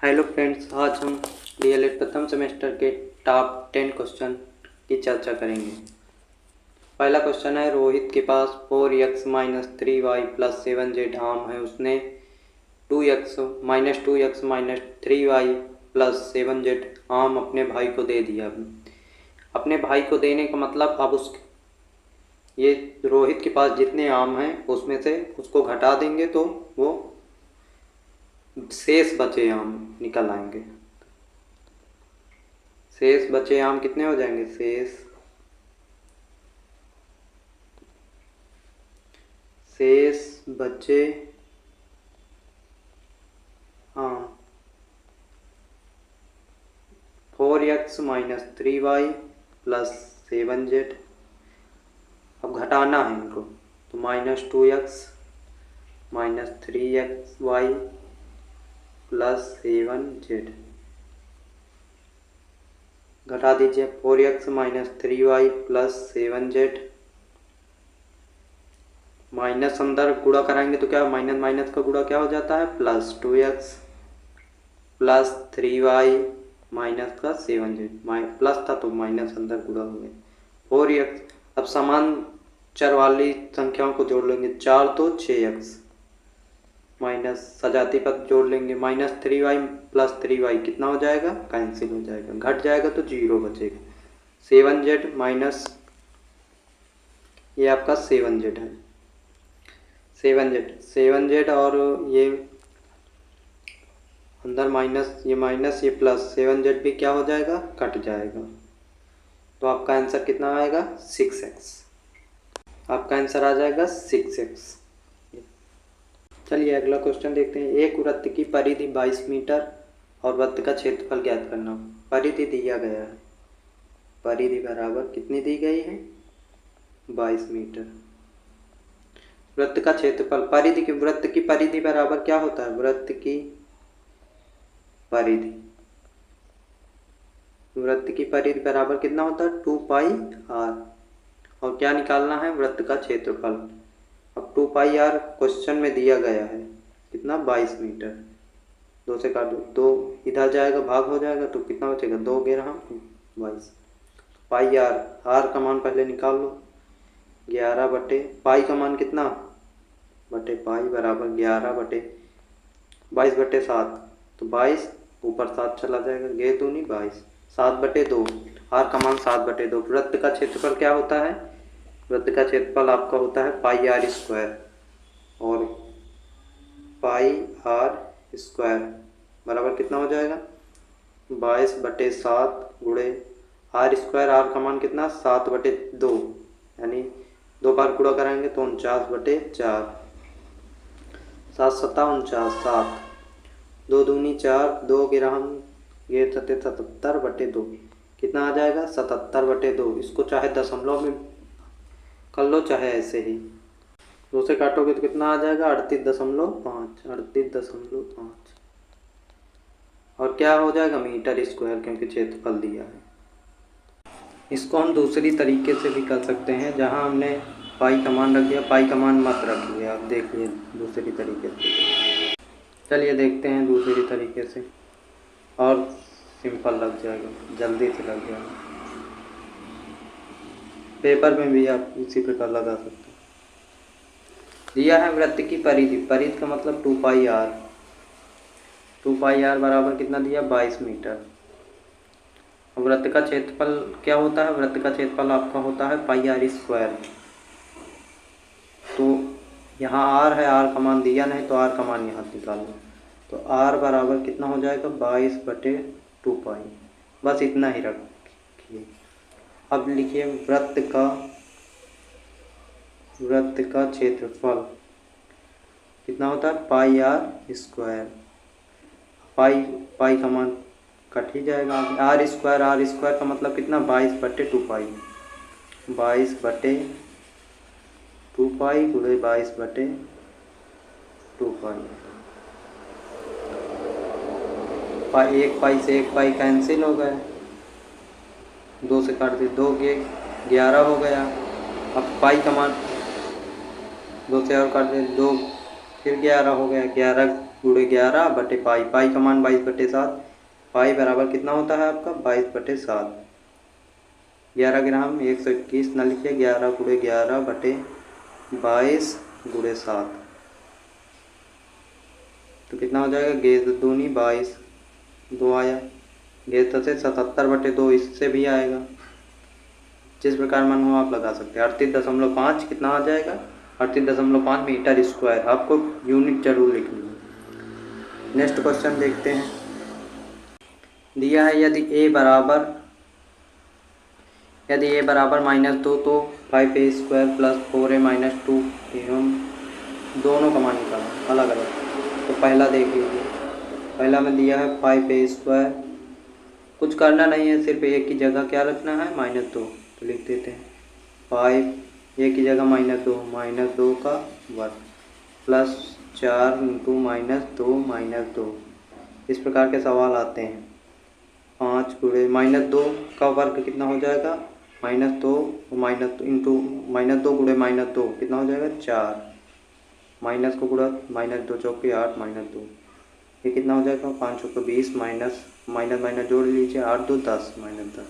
Hello friends, आज हम DElEd प्रथम सेमेस्टर के टॉप 10 क्वेश्चन की चर्चा करेंगे। पहला क्वेश्चन है, रोहित के पास 4x minus 3y plus 7z आम है। उसने 2x minus 3y plus 7z आम अपने भाई को दे दिया। अपने भाई को देने का मतलब अब ये रोहित के पास जितने आम हैं उसमें से उसको घटा देंगे तो वो शेष बचे आम निकल आएंगे। शेष बचे आम कितने हो जाएंगे? शेष बचे आम 4x minus 3y plus 7z। अब घटाना है इनको, तो minus 2x minus 3xy plus 7z। घटा दीजिए 4x minus 3y plus 7z। Minus अंदर गुणा कराएंगे तो क्या, माइनस माइनस का गुणा क्या हो जाता है? Plus 2x plus 3y minus का 7z। प्लस था तो माइनस अंदर गुणा हो गया 4x। अब समान चर वाली संख्याओं को जोड़ लेंगे, 4 तो 6x माइनस सजाती पद जोड़ लेंगे, माइनस 3y प्लस 3y कितना हो जाएगा? कैंसिल हो जाएगा, घट जाएगा तो 0 बचेगा। 7z माइनस ये आपका 7z है, 7z और ये अंदर माइनस ये प्लस 7z भी क्या हो जाएगा? कट जाएगा। तो आपका आंसर कितना आएगा? 6x। आपका आंसर आ जाएगा 6x। चलिए अगला क्वेश्चन देखते हैं। एक वृत्त की परिधि 22 मीटर और वृत्त का क्षेत्रफल ज्ञात करना। परिधि दिया गया है, परिधि बराबर कितनी दी गई है? 22 मीटर। वृत्त का क्षेत्रफल, वृत्त की परिधि बराबर क्या होता है? वृत्त की परिधि बराबर कितना होता है? 2πr। और क्या निकालना है? वृत्त का क्षेत्रफल। अब 2πr क्वेश्चन में दिया गया है कितना? 22 मीटर। 2 से काट दो, 2 इधर जाएगा, भाग हो जाएगा तो कितना बचेगा? 2 11 22। पाई आर का मान पहले निकाल लो, 11 बटे पाई का मान कितना? बटे पाई बराबर 11 बटे 22 बटे 7, तो 22 ऊपर 7 चला जाएगा, गे दूनी 22, 7 बटे 2। आर का मान 7 बटे 2। वृत्त का क्षेत्रफल क्या होता है? वृत्त का क्षेत्रफल आपका होता है पाई आर स्क्वायर, और पाई आर स्क्वायर बराबर कितना हो जाएगा? 22 बटे 7 गुणे आर स्क्वायर। आर का मान कितना? 7 बटे 2, यानी 2 बार गुणा कराएंगे तो 49 बटे 4, 7 सत्ता 49, 7 2 दूनी 4, 2 गिरहम ये 77 बटे 2 कितना आ जाएगा? 77 बटे 2। इसको चाहे दशमलव में कर लो चाहे ऐसे ही, 2 से काटोगे तो कितना आ जाएगा? 38.5। और क्या हो जाएगा? मीटर स्क्वायर, क्योंकि क्षेत्रफल दिया है। इसको हम दूसरी तरीके से भी कर सकते हैं, जहां हमने पाई का मान रख दिया, पाई का मान मत रखिए, आप देखिए दूसरी तरीके से। चलिए देखते हैं दूसरी तरीके से, और सिंपल लग जाएगा, जल्दी से लग जाएगा। पेपर में भी आप इसी प्रकार लगा सकते हैं। दिया है वृत्त की परिधि, परिधि का मतलब 2πr। 2πr बराबर कितना दिया? 22 मीटर। वृत्त का क्षेत्रफल क्या होता है? वृत्त का क्षेत्रफल आपका होता है पाई आर स्क्वायर। तो यहाँ आर है, आर का मान दिया नहीं तो आर का मान यहाँ निकाल लो, तो आर बराबर कितना हो जाएगा? 22 बटे 2π। बस इतना ही रखिए। अब लिखिए वृत्त का क्षेत्रफल कितना होता है? पाई आर स्क्वायर। पाई का मान कट ही जाएगा, आर स्क्वायर का मतलब कितना? 22 बटे 2π। 22 बटे 2π गुणे 22 बटे 2π। एक पाई से एक पाई कैंसिल हो गया, 2 से काट दिए, 2 11 हो गया। अब पाई का मान 2 से और काट दिए, 2 फिर 11 हो गया, 11 गुणे 11 बटे पाई, पाई का मान 22/7, पाई बराबर कितना होता है आपका 22/7। 11 ग्राम 121 न लिखिए, 11 गुणे 11 बटे 22/7, तो कितना हो जाएगा, गेज दूनी 22, 2 आया, गेज से 77/2 इससे भी आएगा। जिस प्रकार मन हो आप लगा सकते हैं। 38.5 कितना आ जाएगा, 38.5 मीटर स्क्वायर। आपको यूनिट जरूर लिखनी है। नेक्स्ट क्वेश्चन देखते हैं। दिया है यदि a बराबर -2 तो 5a² प्लस 4a - 2 एवं दोनों का मान निकालना अलग अलग। तो पहला देख लीजिए, पहला में दिया है 5a², कुछ करना नहीं है, सिर्फ a की जगह क्या रखना है -2, तो लिख देते हैं 5, a की जगह -2 का वर्ग प्लस 4 × -2 इस प्रकार के सवाल आते हैं। 5 गुणे -2 का वर्ग कितना हो जाएगा, -2 गुणे -2 कितना हो जाएगा 4, माइनस को गुणा -2 चौके 8 -2, ये कितना हो जाएगा 5 चौके 20 माइनस जोड़ लीजिए 8 2 10 -10,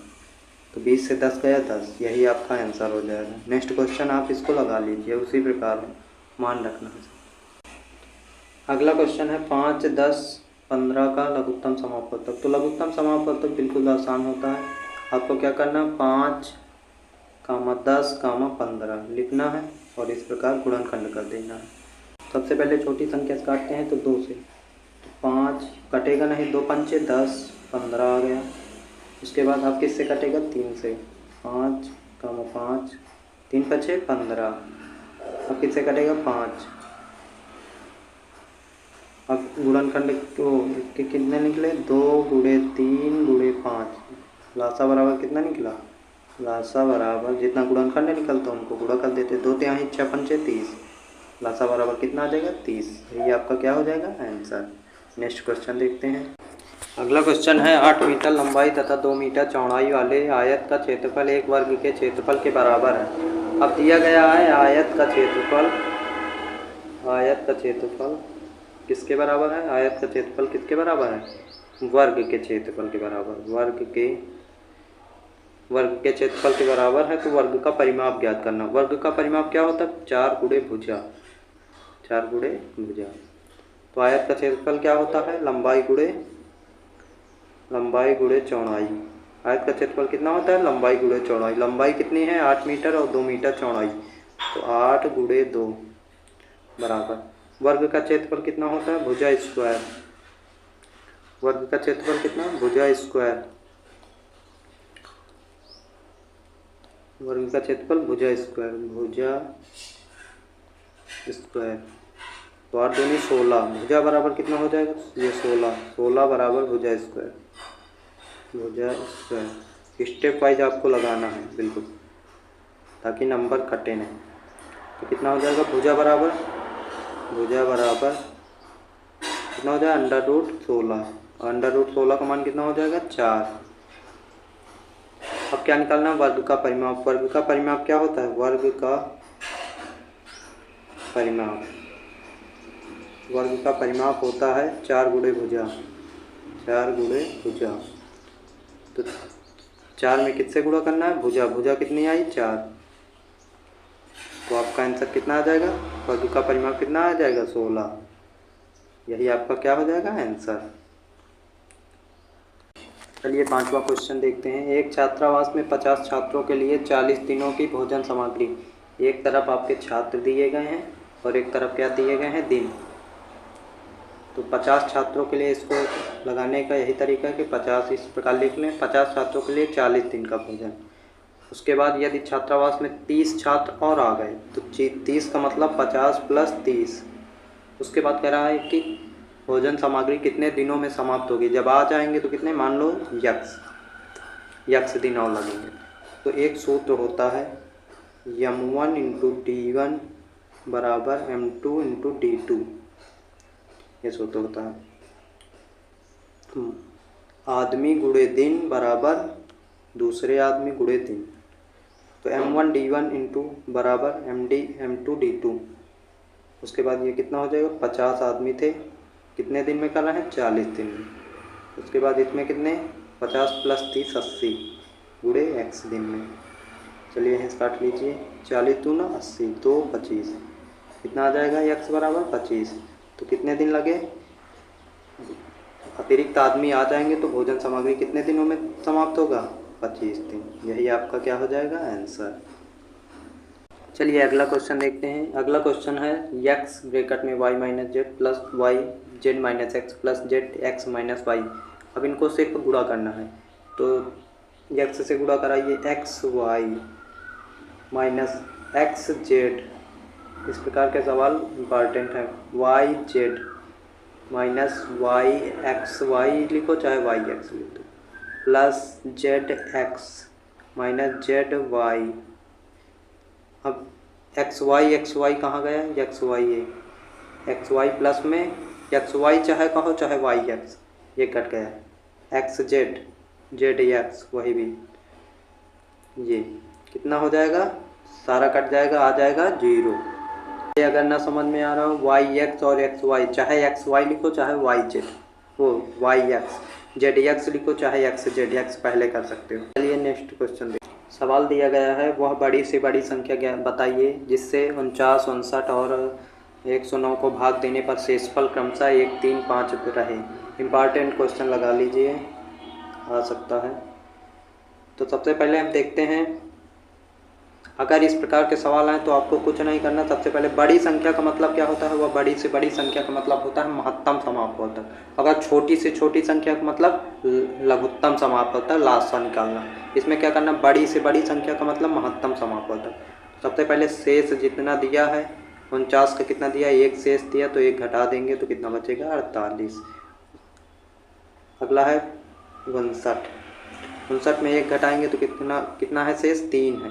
तो 20 से 10 गया 10, यही आपका आंसर हो जाएगा। नेक्स्ट क्वेश्चन आप इसको लगा लीजिए, उसी प्रकार मान रखना है। अगला क्वेश्चन है 5, 10, 15 का लघुत्तम समापवर्तक। तो लघुत्तम समापवर्तक बिल्कुल आसान होता है। आपको क्या करना, 5, 10, 15 लिखना है और इस प्रकार गुणनखंड कर देना है। सबसे पहले छोटी संख्या से काटते हैं तो 2 से, तो 5 कटेगा नहीं, 2 पंचे 10, 15 आ गया। उसके बाद आप किससे कटेगा, 3 से, 5, 5, 3 पचे 15, अब किससे कटेगा 5। अब गुणनखंड के कितने निकले, 2 गुणे 3 गुणे 5, लासा बराबर कितना निकला, लासा बराबर जितना गुणनखंड निकलता है उनको गुणा कर देते, 2 तिहाई 6 पंचे 30, लासा बराबर कितना आ जाएगा 30। ये आपका क्या हो जाएगा आंसर। नेक्स्ट क्वेश्चन देखते हैं। अगला क्वेश्चन है 8 मीटर लंबाई तथा 2 मीटर चौड़ाई वाले आयत का क्षेत्रफल 1 वर्ग के क्षेत्रफल के बराबर है। अब दिया गया है आयत का क्षेत्रफल किसके बराबर है, आयत का क्षेत्रफल किसके बराबर है, वर्ग के क्षेत्रफल के बराबर, वर्ग के क्षेत्रफल के बराबर है। तो वर्ग का परिमाप ज्ञात करना। वर्ग का परिमाप क्या होता है, 4 गुणे भुजा। तो आयत का क्षेत्रफल क्या होता है, लंबाई गुणे चौड़ाई। आयत का क्षेत्रफल कितना होता है, लंबाई गुणे चौड़ाई। लंबाई कितनी है 8 मीटर और 2 मीटर चौड़ाई, तो 8 गुणे 2 बराबर। वर्ग का क्षेत्रफल कितना होता है, भुजा स्क्वायर। वर्ग का क्षेत्रफल कितना, भुजा स्क्वायर। वर्ग का क्षेत्रफल भुजा स्क्वायर। तो 8 दूनी 16, भुजा बराबर कितना हो जाएगा, ये 16 बराबर भुजा स्क्वायर। स्टेप वाइज आपको लगाना है बिल्कुल, ताकि नंबर कटे नहीं। तो कितना हो जाएगा, भुजा बराबर कितना हो जाएगा, √16। √16 का मान कितना हो जाएगा 4। अब क्या निकालना है, वर्ग का परिमाप। वर्ग का परिमाप क्या होता है, वर्ग का परिमाप होता है 4 गुणे भुजा। तो 4 में किससे गुणा करना है, भुजा कितनी आई 4, तो आपका आंसर कितना आ जाएगा, वर्ग का परिमाप कितना आ जाएगा 16। यही आपका क्या हो जाएगा आंसर। चलिए 5वां क्वेश्चन देखते हैं। एक छात्रावास में 50 छात्रों के लिए 40 दिनों की भोजन सामग्री। एक तरफ आपके छात्र दिए गए हैं और एक तरफ क्या दिए गए हैं, दिन। तो 50 छात्रों के लिए इसको लगाने का यही तरीका है कि 50 इस प्रकार लिख लें, 50 छात्रों के लिए 40 दिन का भोजन। उसके बाद यदि छात्रावास में 30 छात्र और आ गए तो 30 का मतलब 50 + 30। उसके बाद कह रहा है कि भोजन सामग्री कितने दिनों में समाप्त होगी। जब आ जाएंगे तो कितने, मान लो यक्स दिन और लगेंगे। तो एक सूत्र होता है m1 × d1 बराबर m2 × d2, ये सूत्र होता है। आदमी गुणे दिन बराबर दूसरे आदमी गुणे दिन। तो m1 d1 × बराबर m2 d2। उसके बाद ये कितना हो जाएगा, 50 आदमी थे, कितने दिन में कर रहे हैं, 40 दिन में। उसके बाद इसमें कितने, 50 + 30 80 गुणे x दिन में। चलिए यहाँ से काट लीजिए, 40 दूना 80, 2 25, कितना आ जाएगा, x बराबर 25। तो कितने दिन लगे, अतिरिक्त आदमी आ जाएंगे तो भोजन सामग्री कितने दिनों में समाप्त होगा, 25 दिन। यही आपका क्या हो जाएगा, आंसर। चलिए अगला क्वेश्चन देखते हैं। अगला क्वेश्चन है x ब्रैकेट में y - z plus y z - x plus z x - y। अब इनको सिर्फ गुणा करना है, तो x से गुणा कराइए, x y minus x Z. इस प्रकार के सवाल इम्पॉर्टेंट है। y z minus y x y लिखो चाहे y x लिखो, plus z x minus z y। अब एक्स वाई कहाँ गया, एक्स वाई है, एक्स वाई प्लस में एक्स वाई चाहे कहो चाहे वाई एक्स, ये कट गया, एक्स जेड जेड एक्स वही भी, ये कितना हो जाएगा, सारा कट जाएगा, आ जाएगा 0। ये अगर ना समझ में आ रहा हो, वाई एक्स और एक्स वाई, चाहे एक्स वाई लिखो चाहे वाई जेड, वो वाई एक्स जेड एक्स लिखो चाहे एक्स जेड एक्स, पहले कर सकते हो। चलिए नेक्स्ट क्वेश्चन देखिए। सवाल दिया गया है, वह बड़ी से बड़ी संख्या बताइए जिससे 49, 59 और 109 को भाग देने पर शेषफल क्रमशः 1, 3, 5 रहे। इम्पॉर्टेंट क्वेश्चन लगा लीजिए, आ सकता है। तो सबसे पहले हम देखते हैं, अगर इस प्रकार के सवाल आए तो आपको कुछ नहीं करना। सबसे पहले बड़ी संख्या का मतलब क्या होता है, वह बड़ी से बड़ी संख्या का मतलब होता है महत्तम समाप्त होता है। अगर छोटी से छोटी संख्या का मतलब लघुत्तम समाप्त होता है, लास्ट सा निकालना। इसमें क्या करना, बड़ी से बड़ी संख्या का मतलब महत्तम समाप्त होता है। सबसे पहले शेष जितना दिया है 49 का कितना दिया, 1 शेष दिया, तो 1 घटा देंगे तो कितना बचेगा, 48। अगला है 59, 59 में 1 घटाएंगे तो कितना है शेष, 3 है,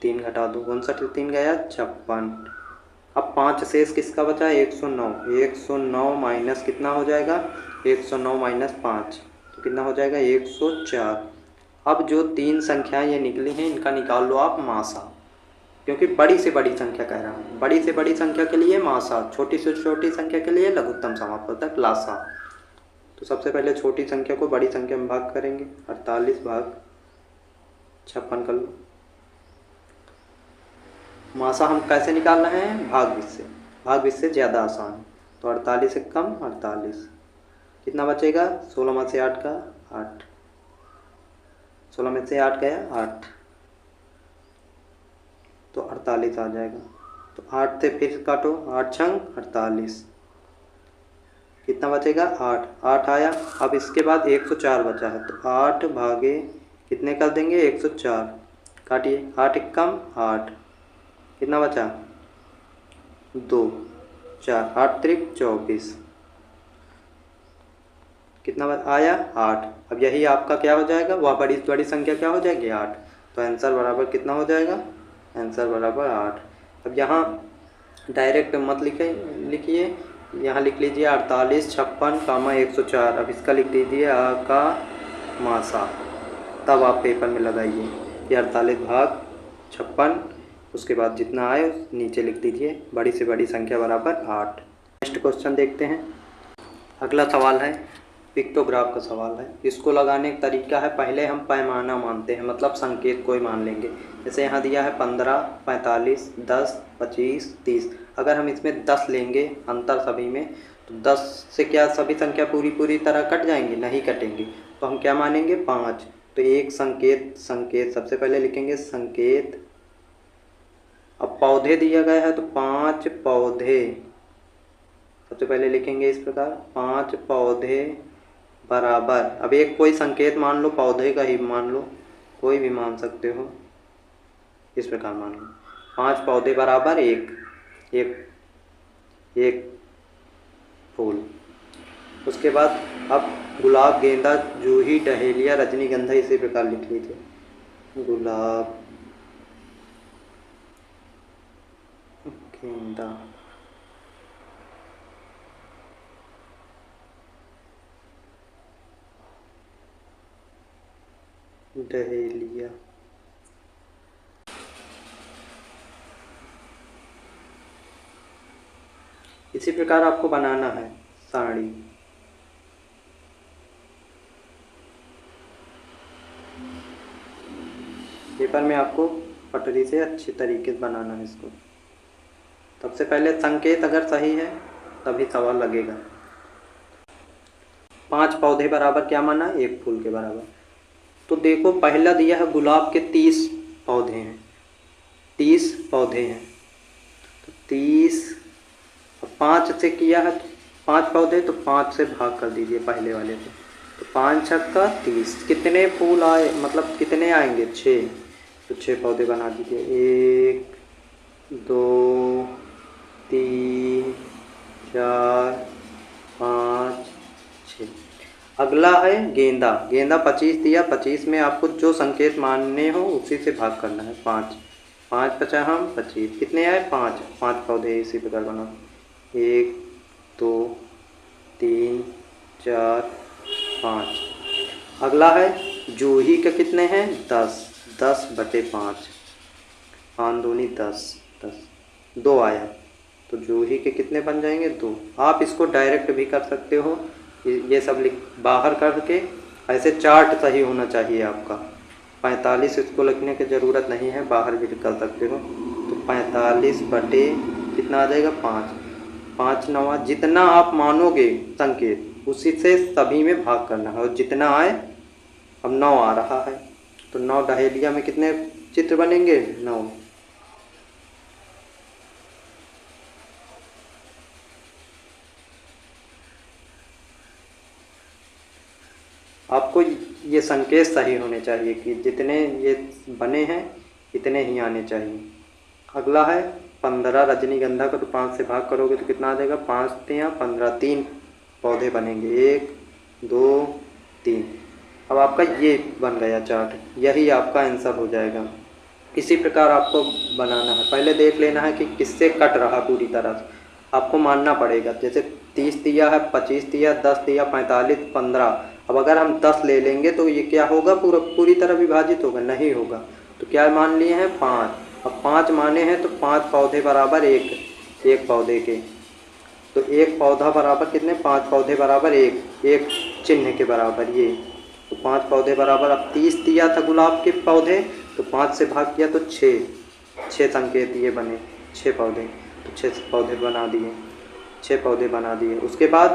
3 घटा दो, 59 से 3 गया 56। अब 5 शेष किसका बचा, 109, 109 माइनस कितना हो जाएगा, 109 माइनस 5, तो कितना हो जाएगा, 104। अब जो 3 संख्याएं ये निकली हैं, इनका निकाल लो आप मासा, क्योंकि बड़ी से बड़ी संख्या कह रहा हूँ। बड़ी से बड़ी संख्या के लिए मासा, छोटी से छोटी संख्या के लिए लघुत्तम समाप्त होता है, लासा। तो सबसे पहले छोटी संख्या को बड़ी संख्या में भाग करेंगे, 48 भाग 56 कर लो। मासा हम कैसे निकालना है, भाग विषय, भाग विषय ज़्यादा आसान है। तो 48 से कम 48, कितना बचेगा, 16 में से 8 का 8, 16 में से 8 गया 8, तो 48 आ जाएगा। तो 8 से फिर काटो, 8 छंग 48, कितना बचेगा, 8, 8 आया। अब इसके बाद 104 बचा है, तो 8 भागे कितने कर देंगे, 104, काटिए, 8 एकम 8, कितना बचा, 2, 4, 8 त्रिक 24, कितना आया, 8। अब यही आपका क्या हो जाएगा, वह बड़ी बड़ी संख्या क्या हो जाएगी, 8। तो आंसर बराबर कितना हो जाएगा, आंसर बराबर 8। अब यहाँ डायरेक्ट मत लिखिए, यहाँ लिख लीजिए 48, 56, 104। अब इसका लिख दीजिए आ का मासा, तब आप पेपर में लगाइए कि 48 भाग 56, उसके बाद जितना आए नीचे लिख दीजिए, बड़ी से बड़ी संख्या बराबर 8। नेक्स्ट क्वेश्चन देखते हैं। अगला सवाल है पिक्टोग्राफ का सवाल है। इसको लगाने का तरीका है, पहले हम पैमाना मानते हैं, मतलब संकेत कोई मान लेंगे। जैसे यहाँ दिया है 15, 45, 10, 25, 30। अगर हम इसमें 10 लेंगे अंतर सभी में, तो 10 से क्या सभी संख्या पूरी तरह कट जाएंगी, नहीं कटेंगी। तो हम क्या मानेंगे, 5। तो एक संकेत सबसे पहले लिखेंगे संकेत। अब पौधे दिया गया है तो 5 पौधे सबसे पहले लिखेंगे इस प्रकार, 5 पौधे बराबर। अब एक कोई संकेत मान लो, पौधे का ही मान लो, कोई भी मान सकते हो, इस प्रकार मान लो 5 पौधे बराबर एक फूल। उसके बाद अब गुलाब, गेंदा, जूही, डहेलिया, रजनीगंधा, इसी प्रकार लिख लीजिए, गुलाब, गेंदा, डहेलिया, इसी प्रकार आपको बनाना है सारणी। पेपर में आपको पटरी से अच्छी तरीके से बनाना है इसको। सबसे पहले संकेत अगर सही है तभी सवाल लगेगा। 5 पौधे बराबर क्या माना, 1 फूल के बराबर। तो देखो पहला दिया है गुलाब के 30 पौधे हैं, 30 पौधे हैं तो 30, 5 से किया है 5 पौधे तो 5 से भाग कर दीजिए पहले वाले से, तो 5 छक्का 30। कितने फूल आए, मतलब कितने आएंगे, 6। तो 6 पौधे बना दीजिए, 1 2 3 4 5 6। अगला है गेंदा। गेंदा 25 दिया, 25 में आपको जो संकेत मानने हो उसी से भाग करना है। 5 5 50 हम 25, कितने आए, 5 पौधे इसी प्रकार बना, 1 2 3 4 5। अगला है जूही के कितने हैं, 10 10/5, 5 दूनी 10 10, 2 आया तो जूही के कितने बन जाएंगे, 2। आप इसको डायरेक्ट भी कर सकते हो, ये सब लिख बाहर करके। ऐसे चार्ट सही होना चाहिए आपका। 45 इसको लिखने की ज़रूरत नहीं है, बाहर भी कर सकते हो। तो 45 बटे कितना आ जाएगा, 5 5 9, जितना आप मानोगे संकेत उसी से सभी में भाग करना है, और जितना आए, अब 9 आ रहा है तो 9 डहेलिया में कितने चित्र बनेंगे, 9। आपको ये संकेत सही होने चाहिए कि जितने ये बने हैं इतने ही आने चाहिए। अगला है 15 रजनीगंधा का, तो 5 से भाग करोगे तो कितना आ जाएगा, 5 3 15, 3 पौधे बनेंगे, 1 2 3। अब आपका ये बन गया चार्ट, यही आपका आंसर हो जाएगा। इसी प्रकार आपको बनाना है। पहले देख लेना है कि किससे कट रहा पूरी तरह से, आपको मानना पड़ेगा। जैसे 30 दिया है, 25 दिया, 10 दिया, 45 15। अब अगर हम 10 ले लेंगे तो ये क्या होगा, पूरी तरह विभाजित होगा, नहीं होगा। तो क्या मान लिए हैं, 5। अब 5 माने हैं तो 5 पौधे बराबर 1 पौधे के, तो 1 पौधा बराबर कितने, 5 पौधे बराबर 1 चिन्ह के बराबर ये। तो 5 पौधे बराबर, अब 30 दिया था गुलाब के पौधे तो 5 से भाग किया तो 6 संकेत ये बने, 6 पौधे, तो 6 पौधे बना दिए, 6 पौधे बना दिए। उसके बाद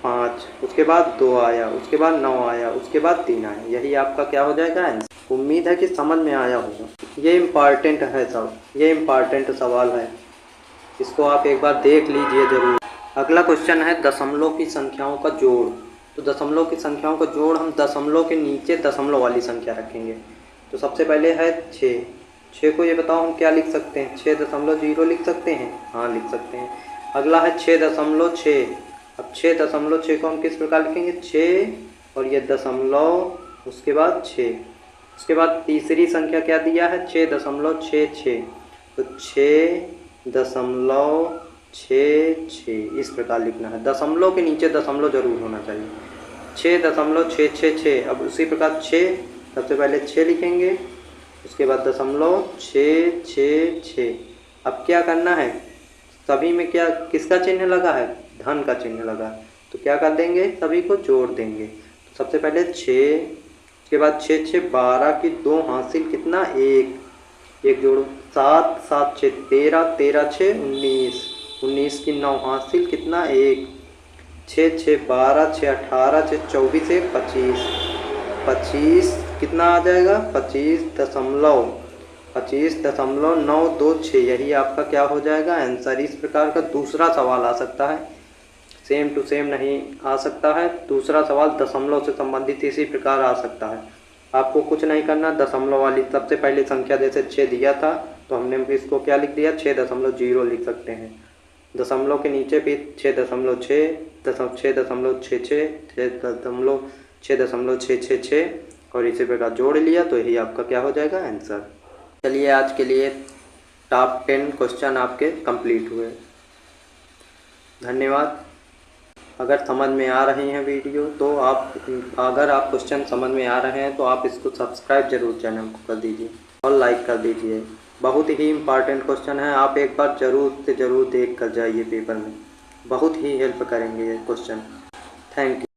5, उसके बाद 2 आया, उसके बाद 9 आया, उसके बाद 3 आया। यही आपका क्या हो जाएगा, आंसर। उम्मीद है कि समझ में आया होगा। ये इम्पॉर्टेंट है सब, ये इम्पॉर्टेंट सवाल है, इसको आप एक बार देख लीजिए ज़रूर। अगला क्वेश्चन है दशमलव की संख्याओं का जोड़। तो दशमलव की संख्याओं का जोड़, हम दशमलव के नीचे दशमलव वाली संख्या रखेंगे। तो सबसे पहले है 6 को ये बताओ हम क्या लिख सकते हैं, 6.0 लिख सकते हैं, हाँ लिख सकते हैं। अगला है 6.6। अब 6.6 को हम किस प्रकार लिखेंगे, 6 और ये दशमलव, उसके बाद 6। उसके बाद तीसरी संख्या क्या दिया है, 6.66। तो 6.66 इस प्रकार लिखना है। दशमलव के नीचे दशमलव जरूर होना चाहिए, 6.666। अब उसी प्रकार 6, सबसे पहले 6 लिखेंगे, उसके बाद दशमलव 666। अब क्या करना है, सभी में क्या किसका चिन्ह लगा है, धन का चिन्ह लगा, तो क्या कर देंगे, सभी को जोड़ देंगे। तो सबसे पहले 6, उसके बाद 6 6 12 की 2 हासिल कितना, 1 जोड़ो, 7 7 6 13, 13 6 19, 19 की 9 हासिल कितना, 1, 6 6 12 6 18 6 24 1 25, 25 कितना आ जाएगा, 25.926। यही आपका क्या हो जाएगा, आंसर। इस प्रकार का दूसरा सवाल आ सकता है, सेम टू सेम नहीं आ सकता है। दूसरा सवाल दशमलव से संबंधित इसी प्रकार आ सकता है। आपको कुछ नहीं करना, दशमलव वाली सबसे पहले संख्या जैसे 6 दिया था तो हमने इसको क्या लिख दिया, 6.0 लिख सकते हैं। दशमलव के नीचे भी 6.6, 6.666 और इसी प्रकार जोड़ लिया तो यही आपका क्या हो जाएगा, आंसर। चलिए आज के लिए टॉप 10 क्वेश्चन आपके कंप्लीट हुए। धन्यवाद। अगर समझ में आ रही हैं वीडियो तो अगर आप क्वेश्चन समझ में आ रहे हैं तो आप इसको सब्सक्राइब जरूर चैनल को कर दीजिए और लाइक कर दीजिए। बहुत ही इम्पॉर्टेंट क्वेश्चन है, आप एक बार ज़रूर से ज़रूर देख कर जाइए पेपर में। बहुत ही हेल्प करेंगे ये क्वेश्चन। Thank you.